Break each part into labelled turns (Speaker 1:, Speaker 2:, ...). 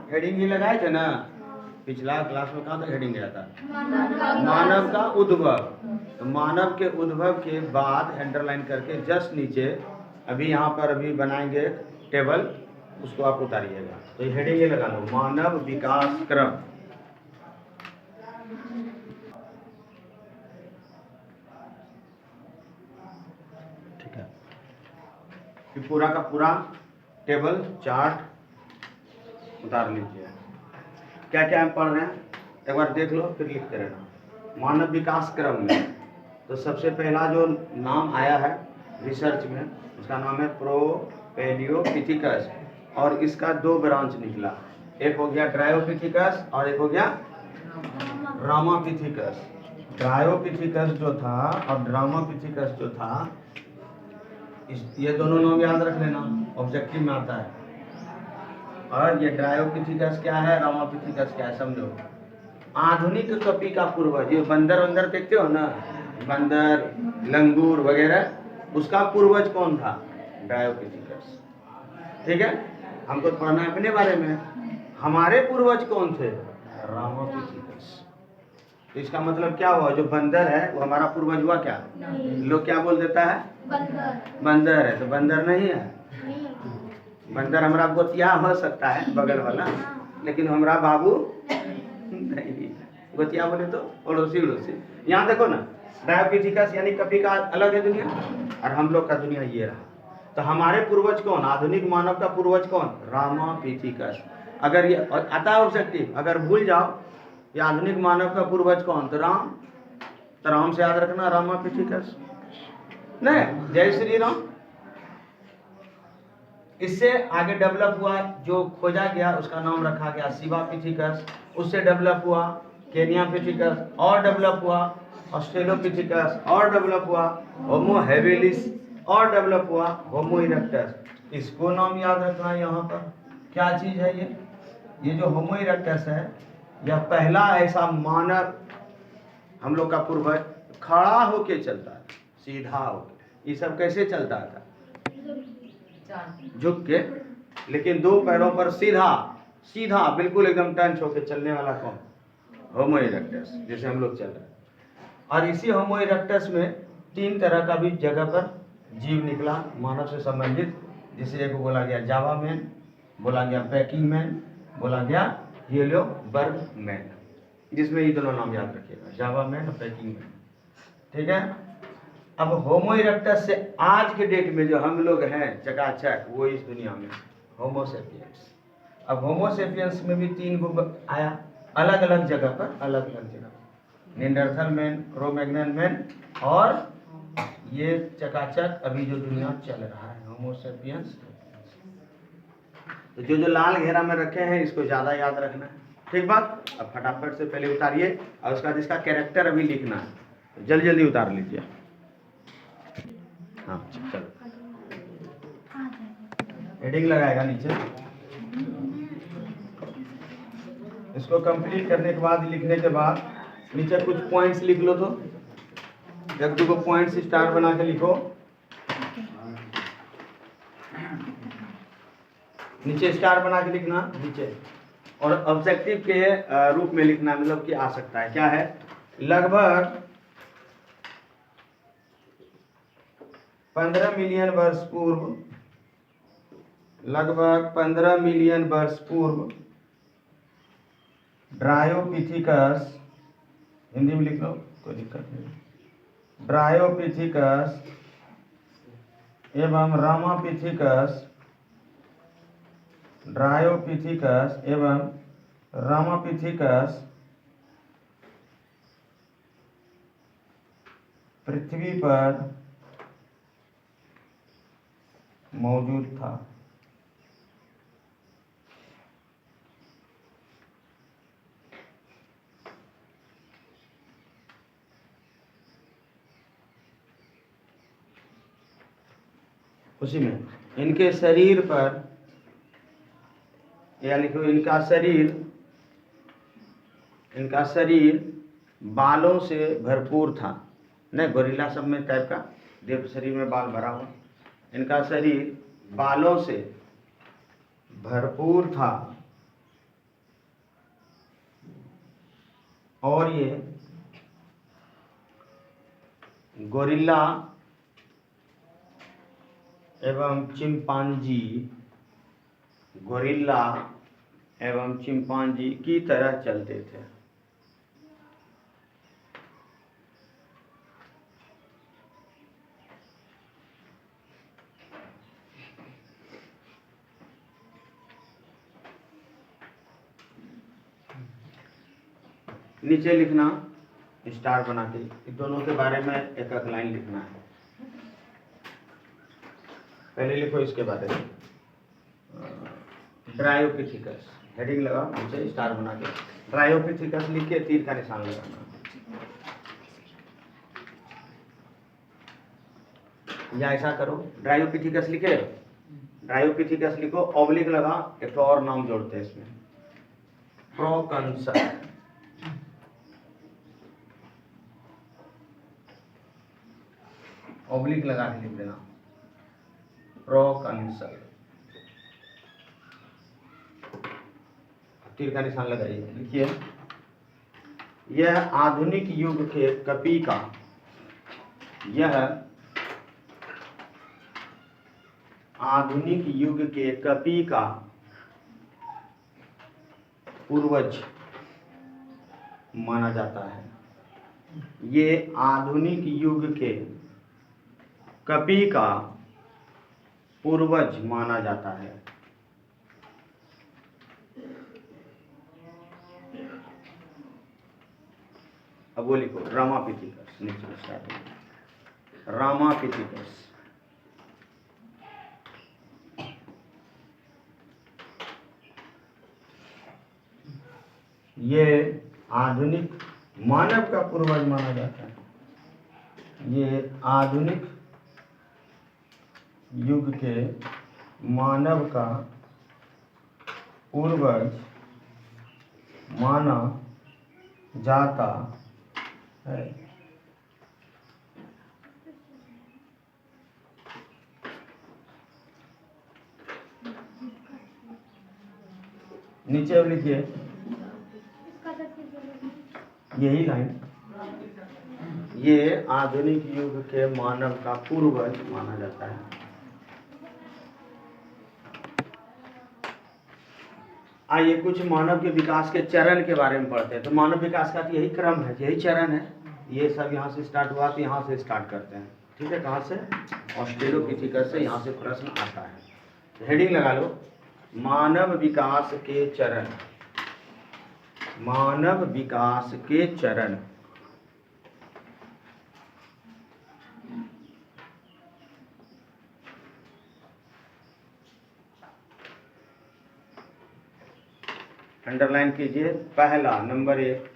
Speaker 1: Heading ही लगाए थे ना पिछला क्लास में, कहाँ तक हेडिंग गया था? मानव का उद्भव। तो मानव के उद्भव के बाद अंडरलाइन करके जस्ट नीचे अभी यहाँ पर अभी बनाएंगे टेबल, उसको आप उतारिएगा। तो ये हेडिंग ये लगा लो, मानव विकास क्रम। ठीक है, कि पूरा का पूरा टेबल चार्ट उतार लीजिए। क्या क्या हम पढ़ रहे हैं एक बार देख लो, फिर लिखते रहना। मानव विकास क्रम में तो सबसे पहला जो नाम आया है रिसर्च में, उसका नाम है प्रोपैलियोपिथिकस, और इसका 2 ब्रांच निकला, एक हो गया ड्रायोपिथिकस और एक हो गया ड्रामापिथिकस। ड्रायोपिथिकस जो था और ड्रामापिथिकस जो था, ये दोनों नाम याद रख लेना, ऑब्जेक्टिव में आता है। और ये ड्रायोपिथिकस क्या है, रामापिथिकस क्या है, समझो। आधुनिक कपि का पूर्वज, ये बंदर वंदर देखते हो ना, बंदर लंगूर वगैरह, उसका पूर्वज कौन था? ड्रायोपिथिकस। ठीक है, हमको पढ़ना है अपने बारे में, हमारे पूर्वज कौन थे? रामापिथिकस। तो इसका मतलब क्या हुआ, जो बंदर है वो हमारा पूर्वज हुआ क्या? लोग क्या बोल देता है? बंदर है, तो बंदर नहीं है। बंदर हमारा गोतिया हो सकता है बगल वाला, लेकिन हमारा बाबू नहीं। गोतिया बोले तो पड़ोसी उड़ोसी। यहाँ देखो ना, ड्रायोपिथिकस यानी कपि का अलग है दुनिया, और हम लोग का दुनिया ये रहा। तो हमारे पूर्वज कौन? आधुनिक मानव का पूर्वज कौन? रामापिथिकस। अगर ये आता है ऑब्जेक्टिव, अगर भूल जाओ ये आधुनिक मानव का पूर्वज कौन, तो राम। तो राम से याद रखना रामापिथिकस। नहीं, जय श्री राम। इससे आगे डेवलप हुआ, जो खोजा गया उसका नाम रखा गया शिवापिथिकस। उससे डेवलप हुआ केनियापिथिकस, और डेवलप हुआ ऑस्ट्रेलोपिथिकस, और डेवलप हुआ होमो हेबिलिस, और डेवलप हुआ होमो इरेक्टस। इसको नाम याद रखना। यहाँ पर क्या चीज है ये जो होमो इरेक्टस है, यह पहला ऐसा मानव हम लोग का पूर्वज खड़ा होके चलता है, सीधा होके। ये सब कैसे चलता था? झुक के, लेकिन 2 पैरों पर सीधा सीधा बिल्कुल एकदम टंच होके चलने वाला कौन? होमो इरेक्टस, जैसे हम लोग चल रहे हैं। और इसी होमो इरेक्टस में 3 तरह का भी जगह पर जीव निकला मानव से संबंधित, जिसे एक बोला गया जावा मैन, बोला गया पैकिंग मैन, बोला गया हेलियोबर्ग मैन, जिसमें ये दोनों नाम याद रखिएगा, जावा मैन और पैकिंग मैन। ठीक है, अब होमो इरेक्टस से आज के डेट में जो हम लोग हैं चकाचक, वो इस दुनिया में होमो सेपियंस। अब होमो सेपियंस में भी 3 गो आया, अलग अलग जगह पर, अलग अलग जगह, निएंडरथल मैन, क्रो-मैग्नन मैन, और ये चकाचक अभी जो दुनिया चल रहा है होमो सेपियंस। तो जो लाल घेरा में रखे हैं इसको ज्यादा याद रखना है, ठीक बात। अब फटाफट से पहले उतारिए, और उसका जिसका कैरेक्टर अभी लिखना है, तो जल्दी जल्दी उतार लीजिए। हाँ चलो, हेडिंग लगाएगा नीचे। इसको कंप्लीट करने के बाद, लिखने के बाद नीचे कुछ पॉइंट्स लिख लो, तो 1-2 को पॉइंट्स स्टार बना के लिखो। नीचे स्टार बना के लिखना नीचे, और ऑब्जेक्टिव के रूप में लिखना, मतलब कि आ सकता है क्या है, लगभग 15 मिलियन वर्ष पूर्व, लगभग 15 मिलियन वर्ष पूर्व ड्रायोपिथिकस, हिंदी में लिख लो कोई दिक्कत नहीं, ड्रायोपिथिकस एवं रामापिथिकस, ड्रायोपिथिकस एवं रामापिथिकस पृथ्वी पर मौजूद था। उसी में इनके शरीर पर, या लिखो इनका शरीर बालों से भरपूर था। नहीं, गोरिल्ला सब में टाइप का देव शरीर में बाल भरा हुआ, इनका शरीर बालों से भरपूर था, और ये गोरिल्ला एवं चिंपांजी, गोरिल्ला एवं चिंपांजी की तरह चलते थे। नीचे लिखना स्टार बना के, इन दोनों के बारे में एक एक लाइन लिखना है। पहले लिखो इसके बारे में, ड्रायोपिथिकस, हेडिंग लगा नीचे स्टार बना के, ड्रायोपिथिकस लिख के तीर का निशान लगाना। या ऐसा करो, ड्रायोपिथिकस लिखे, ड्रायोपिथिकस लिखो, ऑब्लिक लगा, एक और नाम जोड़ते हैं इसमें, प्रोकंसल। ऑब्लिक लगा के लिख देना, प्रोकंसल। तीर का निशान लगाइए, लिखिए, यह आधुनिक युग के कपि का, यह आधुनिक युग के कपि का पूर्वज माना जाता है। ये आधुनिक युग के कपि का पूर्वज माना जाता है। अब वो लिखो, रामापिथिकस, नीचे स्टार्ट, रामापिथिकस। ये आधुनिक मानव का पूर्वज माना जाता है। ये आधुनिक युग के मानव का पूर्वज माना जाता है। नीचे अब लिखिए यही लाइन, ये आधुनिक युग के मानव का पूर्वज माना जाता है। आइए कुछ मानव के विकास के चरण के बारे में पढ़ते हैं। तो मानव विकास का यही क्रम है, यही चरण है। ये सब यहाँ से स्टार्ट हुआ, तो यहाँ से स्टार्ट करते हैं, ठीक है। कहाँ से? ऑस्ट्रेलोपिथिकस से यहाँ से प्रश्न आता है। हेडिंग लगा लो, मानव विकास के चरण, मानव विकास के चरण। अंडरलाइन कीजिए, पहला नंबर 1,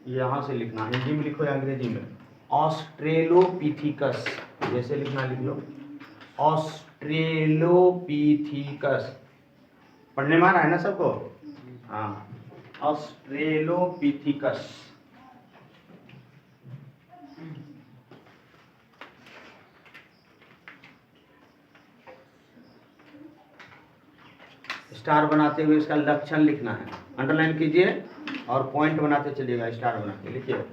Speaker 1: यहां से लिखना, हिंदी में लिखो या अंग्रेजी में, ऑस्ट्रेलोपिथिकस, जैसे लिखना लिख लो, ऑस्ट्रेलोपिथिकस। पढ़ने में आ रहा है ना सबको? हाँ, ऑस्ट्रेलोपिथिकस। स्टार बनाते हुए इसका लक्षण लिखना है, अंडरलाइन कीजिए और पॉइंट बनाते चलिएगा, स्टार बना के लिखिए।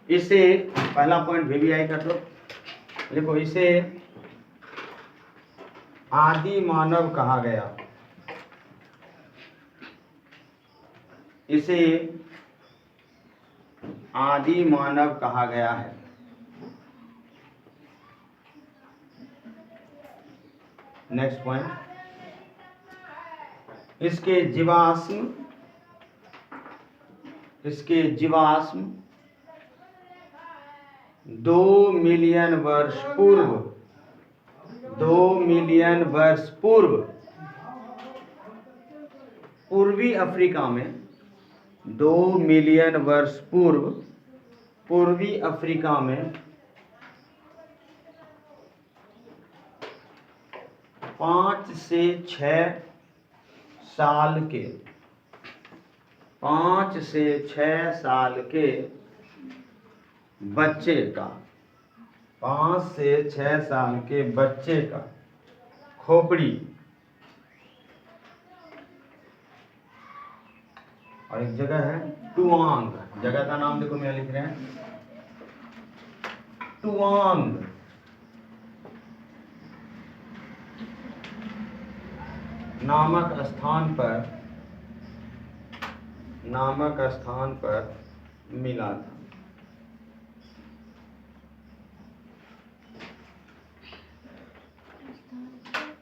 Speaker 1: इसे पहला पॉइंट VVI कर लो, लिखो, इसे आदि मानव कहा गया। इसे आदि मानव कहा गया है। नेक्स्ट पॉइंट, इसके जीवाश्म 2 मिलियन वर्ष पूर्व, 2 मिलियन वर्ष पूर्व पूर्वी अफ्रीका में, 2 मिलियन वर्ष पूर्व पूर्वी अफ्रीका में 5 से 6 साल के, 5 से 6 साल के बच्चे का, 5 से 6 साल के बच्चे का खोपड़ी और एक जगह है टुआंग। जगह का नाम देखो मैं लिख रहे हैं टुआंग। नामक स्थान पर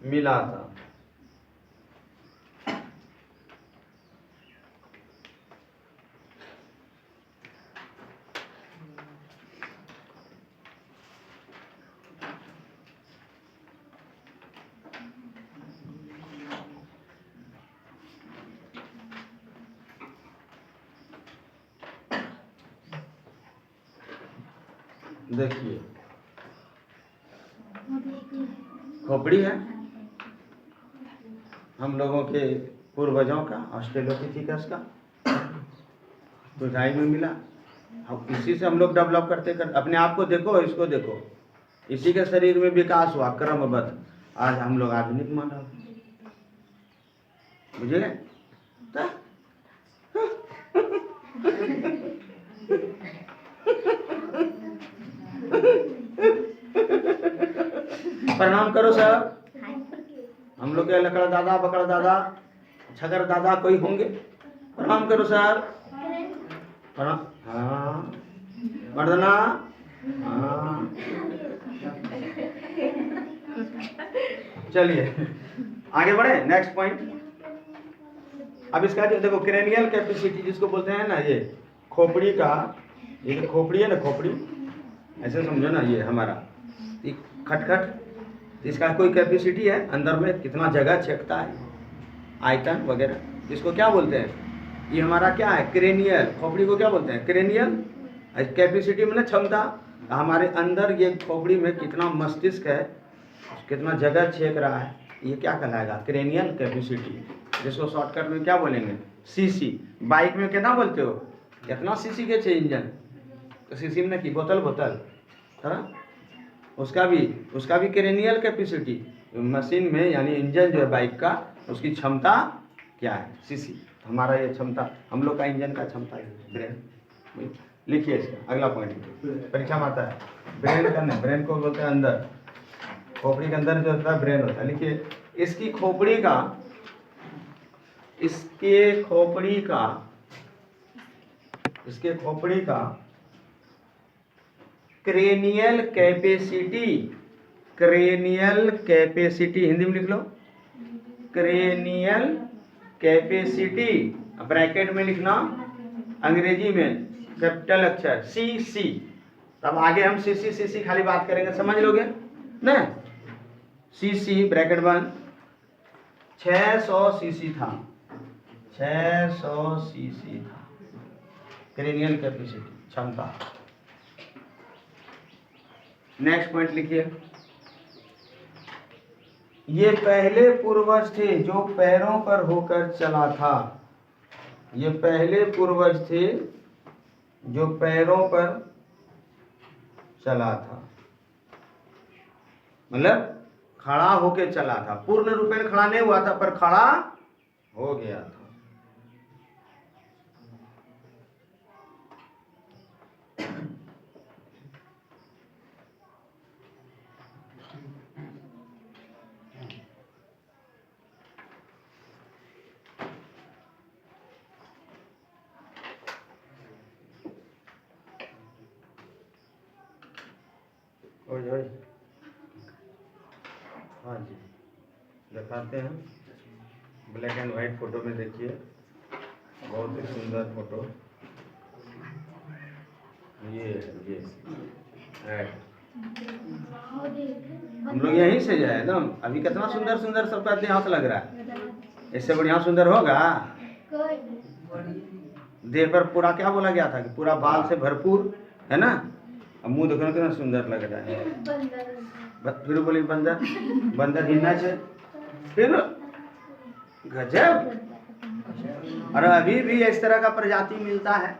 Speaker 1: मिला था। देखिए खोपड़ी है हम लोगों के पूर्वजों का, ऑस्ट्रेलोपिथेकस का, खुदाई में मिला। अब इसी से हम लोग डेवलप करते अपने आप को देखो, इसको देखो, इसी के शरीर में विकास हुआ क्रमबद्ध। आज हम लोग आधुनिक मानव, बुझे? प्रणाम करो सर। हम लोग के लकड़ा दादा, बकड़ा दादा, छगर दादा कोई होंगे, प्रणाम करो सर। प्रणाम। हाँ वंदना। हाँ चलिए आगे बढ़े, नेक्स्ट पॉइंट। अब इसका जो देखो क्रेनियल कैपेसिटी जिसको बोलते हैं ना, ये खोपड़ी का, ये जो खोपड़ी है ना, खोपड़ी ऐसे समझो ना, ये हमारा ये खटखट, इसका कोई कैपेसिटी है अंदर में, कितना जगह छेकता है, आयतन वगैरह, इसको क्या बोलते हैं? ये हमारा क्या है? क्रेनियल। खोपड़ी को क्या बोलते हैं? क्रेनियल। कैपेसिटी मतलब क्षमता, हमारे अंदर ये खोपड़ी में कितना मस्तिष्क है, कितना जगह छेक रहा है, ये क्या कहलाएगा? क्रेनियल कैपेसिटी, जिसको शॉर्टकट में क्या बोलेंगे? सीसी। बाइक में कितना बोलते हो? कितना सीसी के चाहिए इंजन? तो सीसी में की बोतल है, उसका भी क्रेनियल कैपेसिटी। मशीन में यानी इंजन जो है बाइक का, उसकी क्षमता क्या है? सीसी। हमारा ये क्षमता, हम लोग का इंजन का क्षमता है ब्रेन। लिखिए इसका अगला पॉइंट, परीक्षा में आता है। ब्रेन करना, ब्रेन को बोलते हैं अंदर, खोपड़ी के अंदर जो होता है ब्रेन होता है। लिखिए इसके खोपड़ी का क्रेनियल कैपेसिटी हिंदी में लिख लो, क्रेनियल कैपेसिटी, ब्रैकेट में लिखना, अंग्रेजी में कैपिटल अक्षर सीसी। तब आगे हम सीसी खाली बात करेंगे, समझ लोगे ना? सीसी ब्रैकेट बंद, 600 सीसी था, 600 सीसी था क्रेनियल कैपेसिटी, क्षमता। नेक्स्ट पॉइंट लिखिए, ये पहले पूर्वज थे जो पैरों पर होकर चला था। ये पहले पूर्वज थे जो पैरों पर चला था, मतलब खड़ा होके चला था। पूर्ण रूप में खड़ा नहीं हुआ था, पर खड़ा हो गया था। ओए हाँ जी, दिखाते हैं। ब्लैक एंड वाइट फोटो में देखिए, बहुत ही सुंदर फोटो। ये है हम लोग यहीं से जाए ना। अभी कितना सुंदर सुंदर सबका देहात लग रहा है, इससे बढ़िया सुंदर होगा? देह पर पूरा क्या बोला गया था कि पूरा बाल से भरपूर है ना। अब मुंह देखो कितना सुंदर लग रहा है। फिर बोली बंदर हिलना चाहिए, फिर गजब। और अभी भी इस तरह का प्रजाति मिलता है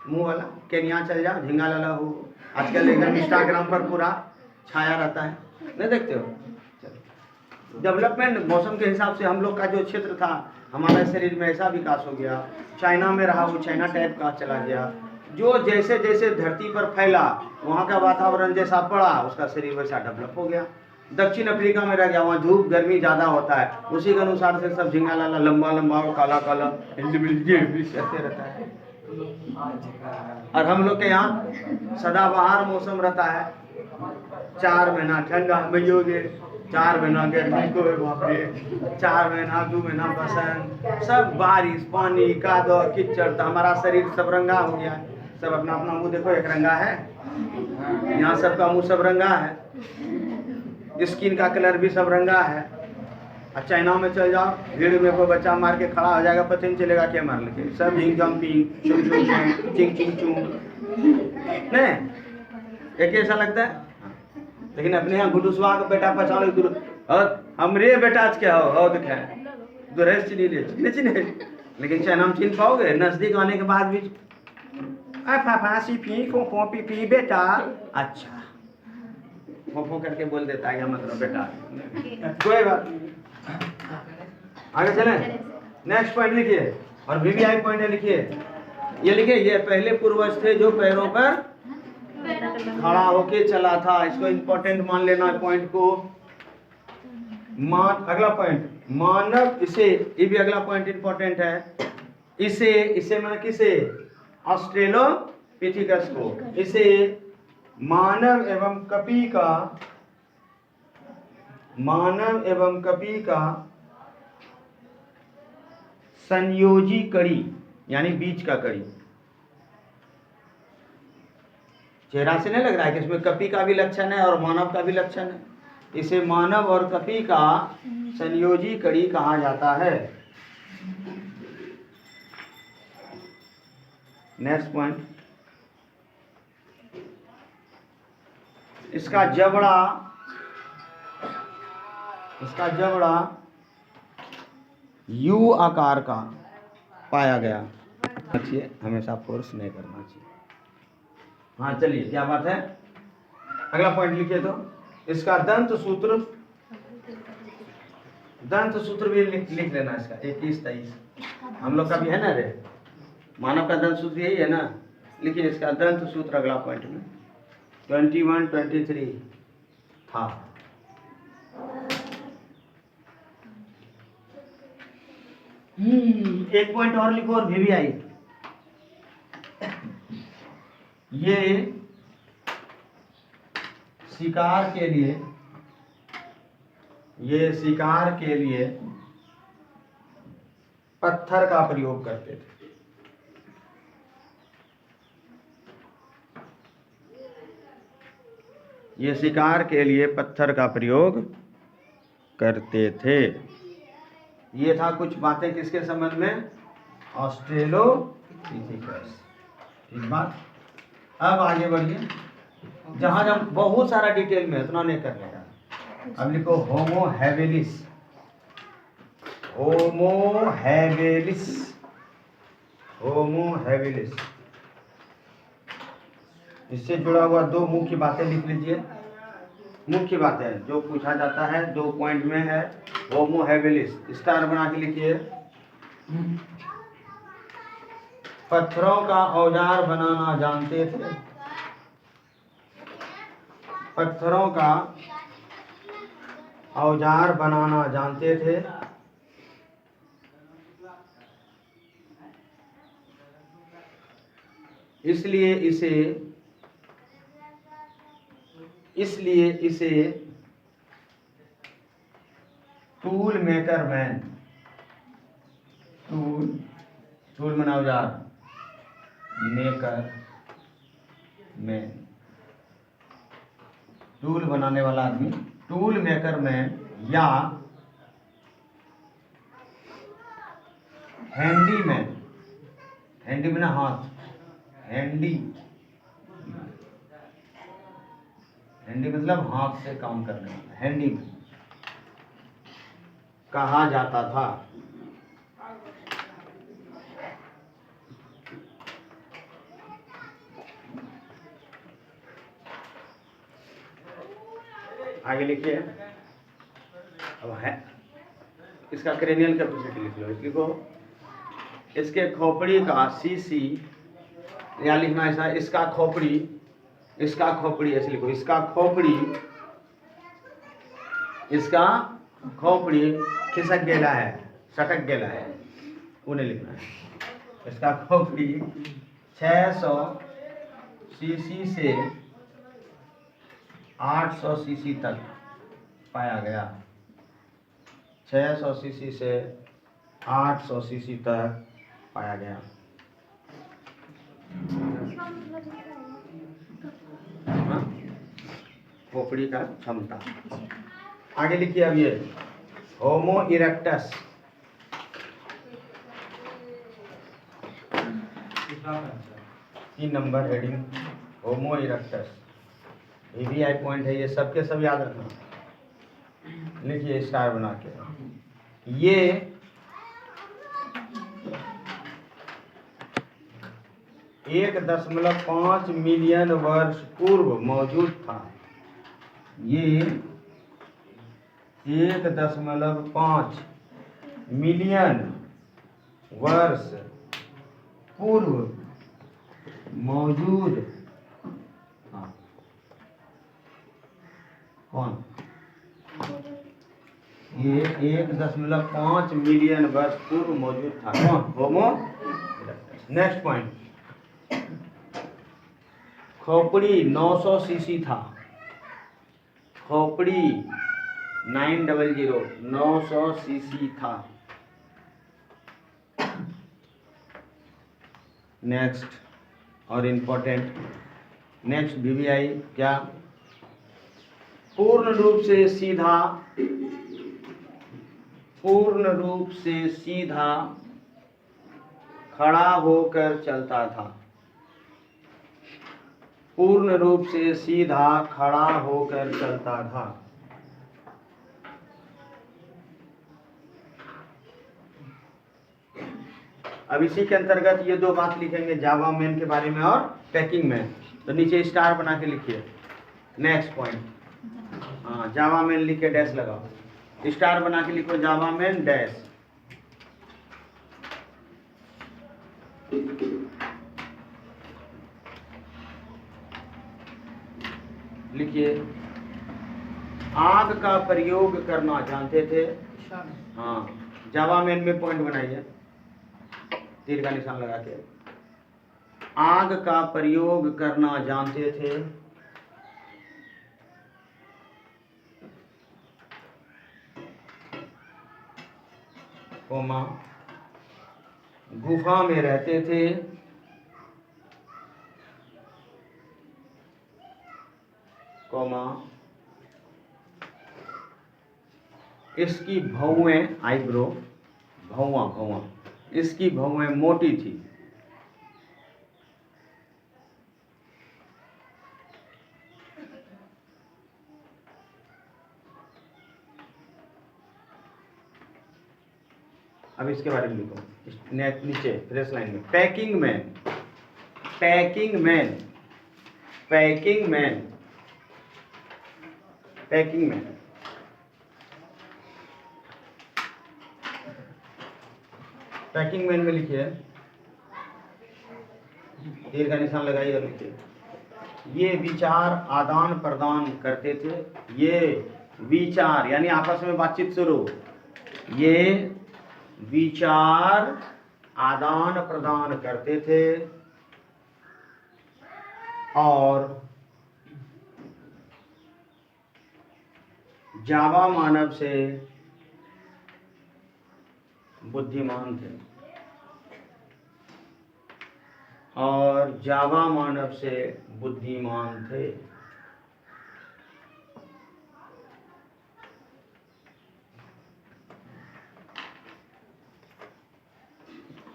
Speaker 1: मुंह वाला, केन्या चल जाओ, झींगा लाला हो, आजकल एकदम इंस्टाग्राम पर पूरा छाया रहता है, नहीं देखते हो? डेवलपमेंट मौसम के हिसाब से हम लोग का जो क्षेत्र था, हमारे शरीर में ऐसा विकास हो गया। चाइना में रहा वो चाइना टाइप का चला गया। जो जैसे जैसे धरती पर फैला, वहाँ का वातावरण जैसा पड़ा, उसका शरीर वैसा डेवलप हो गया। दक्षिण अफ्रीका में रह गया, वहाँ धूप गर्मी ज़्यादा होता है, उसी के अनुसार से सब झिंगा लाला लंबा लंबा और काला काला ऐसे रहता है। और हम लोग के यहाँ सदाबहार मौसम रहता है, 4 महीना ठंडा में योगे, 4 महीना गर्मी को बाप रे, 4 महीना 2 महीना बसंत, सब बारिश पानी कादो कीचड़। तो हमारा शरीर सब रंगा हो गया है। सब अपना अपना मुंह देखो, एक रंगा है, यहाँ सबका मुंह सब रंगा है, स्किन का कलर भी सब रंगा है। और चाइना में चल जाओ, भीड़ में कोई बच्चा मार के खड़ा हो जाएगा, पता नहीं चलेगा क्या मार लेके, सब झिंग जंपिंग चुम चुम चिंग चिंग चुम, नहीं एक ऐसा लगता है। लेकिन अपने यहाँ गुडुसवा का बेटा पहचान लो, और हमरे बेटा आज क्या हो दिखा दुरेश चिन्ह ले चिन्ह। लेकिन चाइना में चिन्ह पाओगे? नजदीक आने के बाद भी फाफासी फी फो पी पी बेटा, अच्छा फो करके बोल देता है, मतलब बेटा कोई बात नहीं। आगे चलें, नेक्स्ट पॉइंट लिखिए, और वीवीआई पॉइंट लिखिए। ये लिखिए, ये पहले पूर्वज थे जो पैरों पर खड़ा होके चला था। इसको इंपॉर्टेंट मान लेना पॉइंट को। अगला पॉइंट, मानव, इसे, ये भी अगला पॉइंट इंपॉर्टेंट है। इसे मैंने किसे? ऑस्ट्रेलोपिथेकस को। इसे मानव एवं कपी का संयोजी कड़ी, यानी बीच का कड़ी। चेहरा से नहीं लग रहा है कि इसमें कपी का भी लक्षण है और मानव का भी लक्षण है। इसे मानव और कपी का संयोजी कड़ी कहा जाता है। नेक्स्ट पॉइंट, इसका जबड़ा यू आकार का पाया गया। अच्छी, हमेशा फोर्स नहीं करना चाहिए। हाँ चलिए, क्या बात है, अगला पॉइंट लिखिए। तो इसका दंत सूत्र भी लिख लेना। इसका 21-23 हम लोग का भी है ना रे, मानव का दंत सूत्र यही है ना। लिखिए इसका दंत सूत्र अगला पॉइंट में 21-23 था। एक पॉइंट और लिखो, और वीवीआई। ये शिकार के लिए पत्थर का प्रयोग करते थे। ये शिकार के लिए पत्थर का प्रयोग करते थे। ये था कुछ बातें किसके संबंध में? ऑस्ट्रेलोपिथेकस। ठीक बात। अब आगे बढ़िए, जहां जब बहुत सारा डिटेल में, इतना नहीं करने का। अब लिखो होमो हैबिलिस। इससे जुड़ा हुआ 2 मुख्य बातें लिख लीजिए। मुख्य बातें जो पूछा जाता है 2 पॉइंट में है। होमो हैबिलिस स्टार बना के लिखिए। पत्थरों का औजार बनाना जानते थे। पत्थरों का औजार बनाना जानते थे। इसलिए इसे टूल मेकर मैन, टूल मना औजार, मेकर मैन, टूल बनाने वाला आदमी, टूल मेकर मैन, या हैंडीमैन। हैंडी में ना हाथ, हैंडी मतलब हाथ से काम करने वाला, हैंडीमैन कहा जाता था। आगे लिखिए, अब है इसका क्रेनियल कैपेसिटी लिख लो, लिखो इसके खोपड़ी का सीसी, या लिखना ऐसा, इसका खोपड़ी ऐसे लिखो, इसका खोपड़ी खिसक गेला है, सटक गेला है, उन्हें लिखना है। इसका खोपड़ी 600 सीसी से 800 सीसी तक पाया गया, 600 सीसी से 800 सीसी तक पाया गया। खोपड़ी का क्षमता। आगे लिखिए अब ये होमो इरेक्टस, तीन नंबर हेडिंग होमो इरेक्टस, ईवीआई पॉइंट है, ये सबके सब याद रखना। लिखिए स्टार बना के, ये 1.5 मिलियन वर्ष पूर्व मौजूद था। ये 1.5 मिलियन वर्ष पूर्व मौजूद था। कौन? ये 1.5 मिलियन वर्ष पूर्व मौजूद था। कौन? होमो इरेक्टस। नेक्स्ट पॉइंट, खोपड़ी 900 सीसी था। खोपड़ी 900 सीसी था। नेक्स्ट और इम्पोर्टेंट, नेक्स्ट बीबीआई क्या? पूर्ण रूप से सीधा खड़ा होकर चलता था। पूर्ण रूप से सीधा खड़ा होकर चलता था। अब इसी के अंतर्गत ये दो बात लिखेंगे, जावा मैन के बारे में और पैकिंग मैन। तो नीचे स्टार बना के लिखिए। नेक्स्ट पॉइंट, हाँ जावा मैन लिख के डैश लगाओ, स्टार बना के लिखो जावा मैन डैश। लिखिए आग का प्रयोग करना जानते थे। हाँ जावा मैन में पॉइंट बनाइए, तीर का निशान लगा के। आग का प्रयोग करना जानते थे। कोमा गुफा में रहते थे। कोमा इसकी भौएं, आईब्रो, भौवा इसकी भौएं मोटी थी। अब इसके बारे में लिखो नीचे फ्रेश लाइन में। पैकिंग मैन में लिखिए, तीर का निशान लगाइए और लिखिए ये विचार आदान प्रदान करते थे। ये विचार यानी आपस में बातचीत शुरू, ये विचार आदान प्रदान करते थे और जावा मानव से बुद्धिमान थे।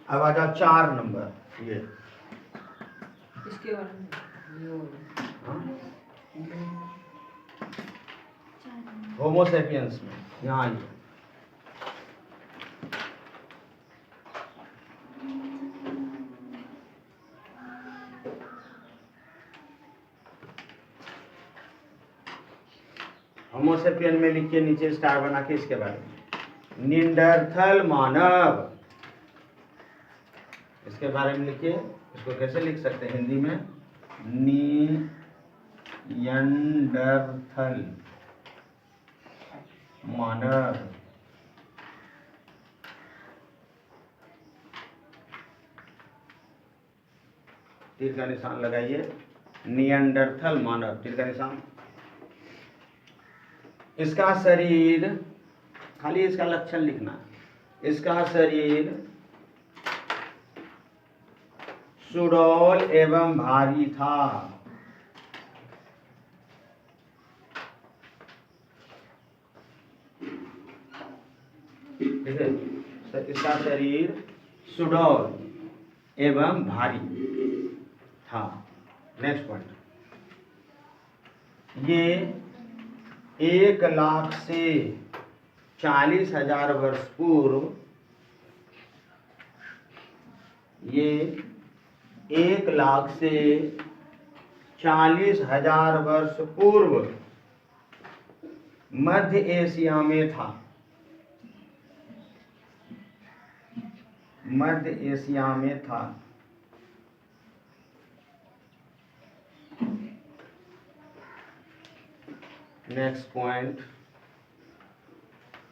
Speaker 1: अब आ जाओ 4 नंबर, ये
Speaker 2: इसके बारे में
Speaker 1: होमो सेपियंस में यहाँ आइए। होमोसेपियन में लिखिए नीचे स्टार बना के इसके बारे में। निंडरथल मानव, इसके बारे में लिखिए। इसको कैसे लिख सकते हैं हिंदी में? नियंडरथल मानव। तीर का निशान लगाइए, नियंडरथल मानव, तीर का निशान। इसका शरीर, खाली इसका लक्षण लिखना है। इसका शरीर सुडौल एवं भारी था। ठीक है, इसका शरीर सुडौल एवं भारी था। नेक्स्ट पॉइंट, ये 1,00,000 से 40,000 वर्ष पूर्व, ये 1,00,000 से 40,000 वर्ष पूर्व मध्य एशिया में था। मध्य एशिया में था। नेक्स्ट पॉइंट,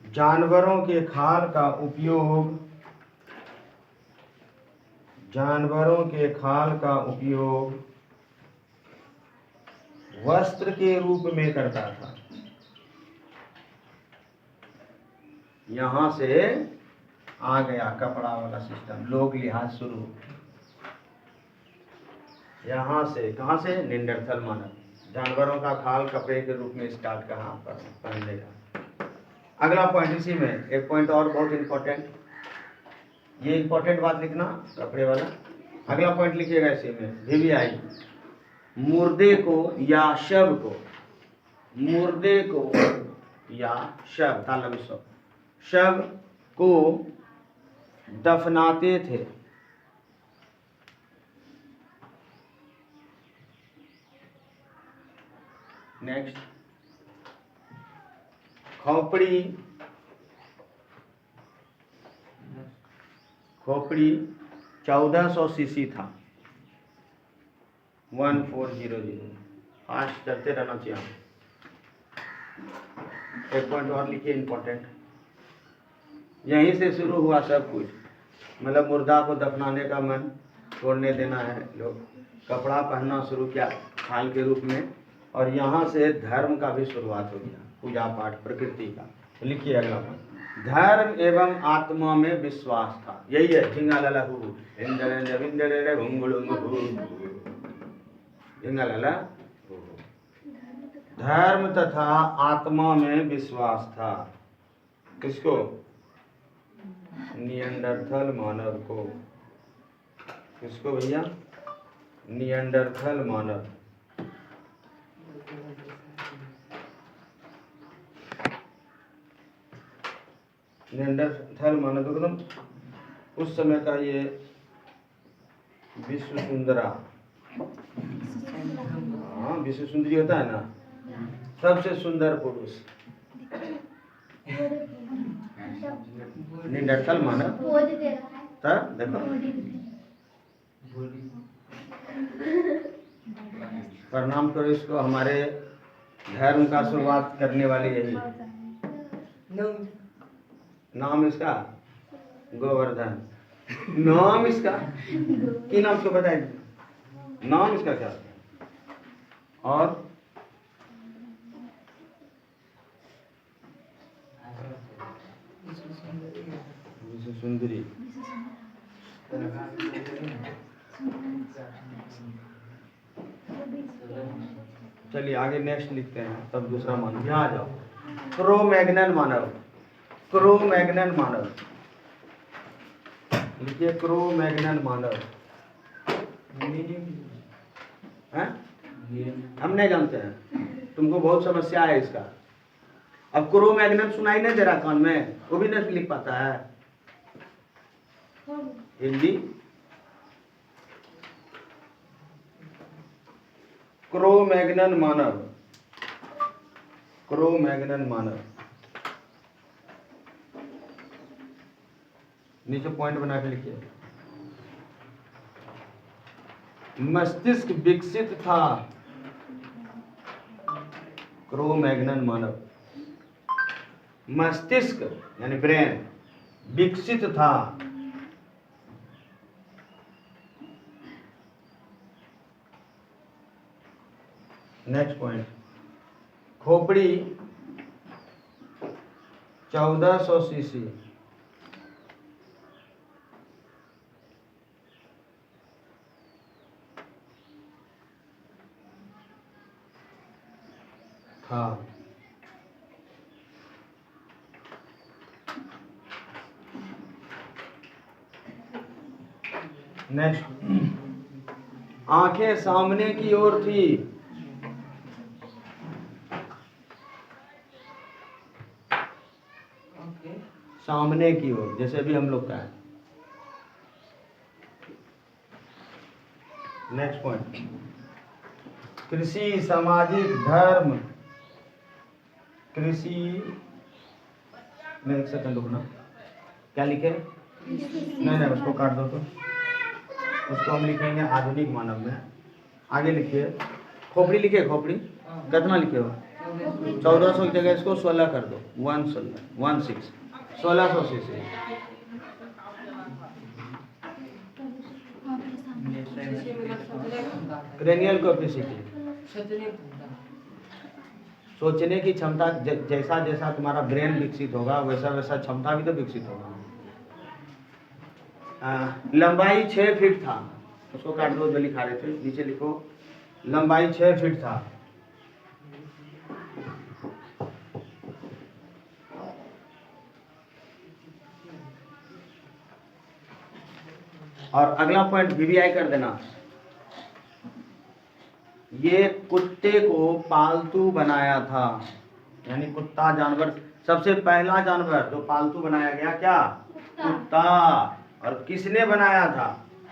Speaker 1: जानवरों के खाल का उपयोग, जानवरों के खाल का उपयोग वस्त्र के रूप में करता था। यहां से आ गया कपड़ा वाला सिस्टम, लोग लिहाज शुरू। यहां से, कहां से? निंडरथल मानव, जानवरों का खाल कपड़े के रूप में स्टार्ट कहां पर पहनने का। अगला पॉइंट इसी में, एक पॉइंट और बहुत इंपॉर्टेंट, ये इंपॉर्टेंट बात लिखना, कपड़े वाला। अगला पॉइंट लिखिएगा इसी में, VVI, मुर्दे को या शव को, मुर्दे को या शव, ताला विश्व, शव को दफनाते थे। नेक्स्ट, खोपड़ी, खोपड़ी 1400 सीसी था। 1400, फास्ट चलते रहना चाहिए। एक पॉइंट और लिखिए इंपॉर्टेंट, यहीं से शुरू हुआ सब कुछ, मतलब मुर्दा को दफनाने का मन छोड़ने देना है, लोग कपड़ा पहनना शुरू किया खाल के रूप में, और यहाँ से धर्म का भी शुरुआत हो गया, पूजा पाठ प्रकृति का। लिखिए अगला पॉइंट, धर्म एवं आत्मा में विश्वास था। यही है झिंगालाला झिंगालाला। धर्म तथा आत्मा में विश्वास था। किसको? नियंडरथल मानव को। किसको भैया? नियंडरथल मानव। नियंडरथल मानव एकदम उस समय का ये विश्व सुंदरा, हाँ विश्व सुंदरी होता है ना, सबसे सुंदर पुरुष नियंडरथल मानव। तब देखो, प्रणाम करो इसको, हमारे धर्म का शुरुआत करने वाली यही। नाम इसका गोवर्धन। नाम इसका की नाम इसको बताइए, नाम इसका क्या? और विश्व सुंदरी। चलिए आगे नेक्स्ट लिखते हैं, तब दूसरा मानव। यहाँ आ जाओ, क्रो-मैग्नन मानव। क्रो-मैग्नन मानव लिखिए, क्रो-मैग्नन मानव। हम नहीं जानते हैं, तुमको बहुत समस्या है इसका। अब क्रो-मैग्नन सुनाई नहीं दे रहा कान में, वो भी नहीं लिख पाता है हिंदी। क्रो-मैग्नन मानव क्रो मैग्नन मानव। नीचे पॉइंट बना के लिखिए। मस्तिष्क विकसित था क्रो मैग्नन मानव। मस्तिष्क यानी ब्रेन विकसित था नेक्स्ट पॉइंट। खोपड़ी 1400 सीसी था। नेक्स्ट, आंखें सामने की ओर थी।
Speaker 2: ओके।
Speaker 1: सामने की ओर, जैसे भी हम लोग का है। नेक्स्ट पॉइंट, कृषि सामाजिक धर्म। कृषि में एक सेकंड रुकना, क्या लिखे? नहीं उसको काट दो, तो उसको हम लिखेंगे आधुनिक मानव में। आगे लिखिए, खोपड़ी लिखिए, खोपड़ी कितना लिखे हो? 1400 की जगह इसको 16 कर दो, 1600 सीसी। क्रेनियल कैपेसिटी, सोचने की क्षमता। जैसा जैसा तुम्हारा ब्रेन विकसित होगा वैसा वैसा क्षमता भी तो विकसित होगा। लंबाई 6 फीट था, उसको काट दो जो लिखा रहे थे, नीचे लिखो लंबाई 6 फीट था। और अगला पॉइंट वीवीआई कर देना। ये कुत्ते को पालतू बनाया था, यानी कुत्ता जानवर, सबसे पहला जानवर जो पालतू बनाया गया क्या? कुत्ता। और किसने बनाया था?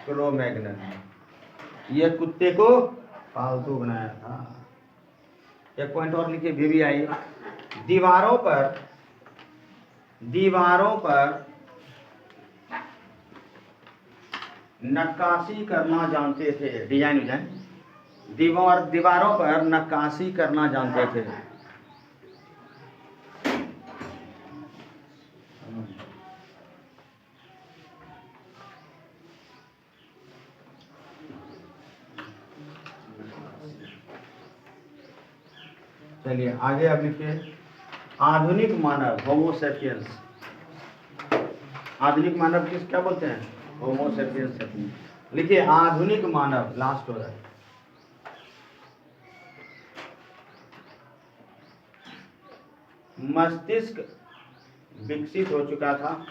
Speaker 1: Crow Magnon. ये कुत्ते को पालतू बनाया था। एक पॉइंट और लिखिए वीवीआई। दीवारों पर नक्काशी करना जानते थे, डिजाइन विजाइन। दीवारों पर नक्काशी करना जानते थे। चलिए आगे अब लिखिए आधुनिक मानव, होमो सेपियंस। आधुनिक मानव किस क्या बोलते हैं? होमो सेपियंस। लिखिए आधुनिक मानव, लास्ट हो रहा है। मस्तिष्क विकसित हो चुका था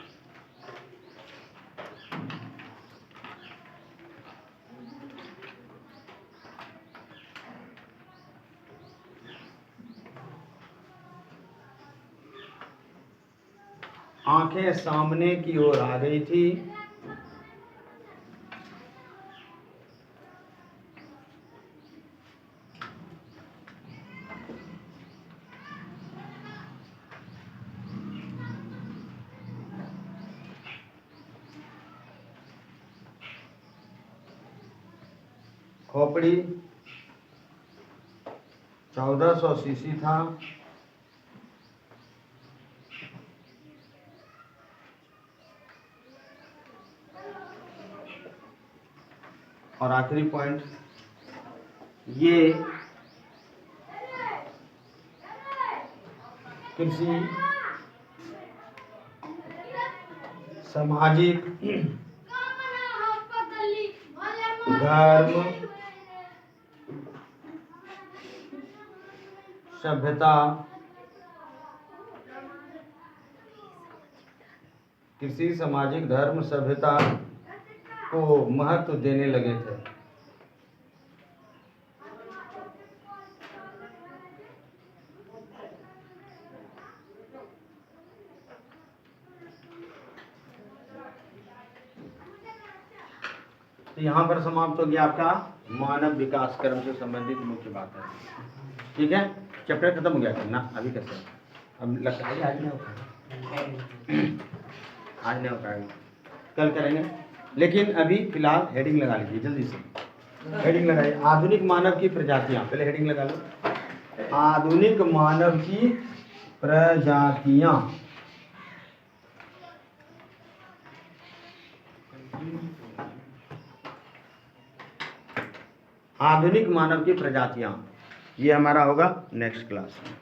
Speaker 1: आंखें सामने की ओर आ गई थी। खोपड़ी 1400 सीसी था। और आखिरी पॉइंट, ये कृषि सामाजिक धर्म सभ्यता, कृषि सामाजिक धर्म सभ्यता को महत्व देने लगे थे। तो यहाँ पर समाप्त हो गया आपका मानव विकास क्रम से संबंधित मुख्य बात है। ठीक है। चैप्टर खत्म हो गया करना, अभी कैसे? अब लगता है आज नहीं हो पाएगा, आज नहीं हो पाएगा, कल करेंगे। लेकिन अभी फिलहाल हेडिंग लगा लीजिए जल्दी से, हेडिंग लगाइए। आधुनिक मानव की प्रजातियां, पहले हेडिंग लगा लो। आधुनिक मानव की प्रजातियां। आधुनिक मानव की प्रजातियां, ये हमारा होगा नेक्स्ट क्लास में।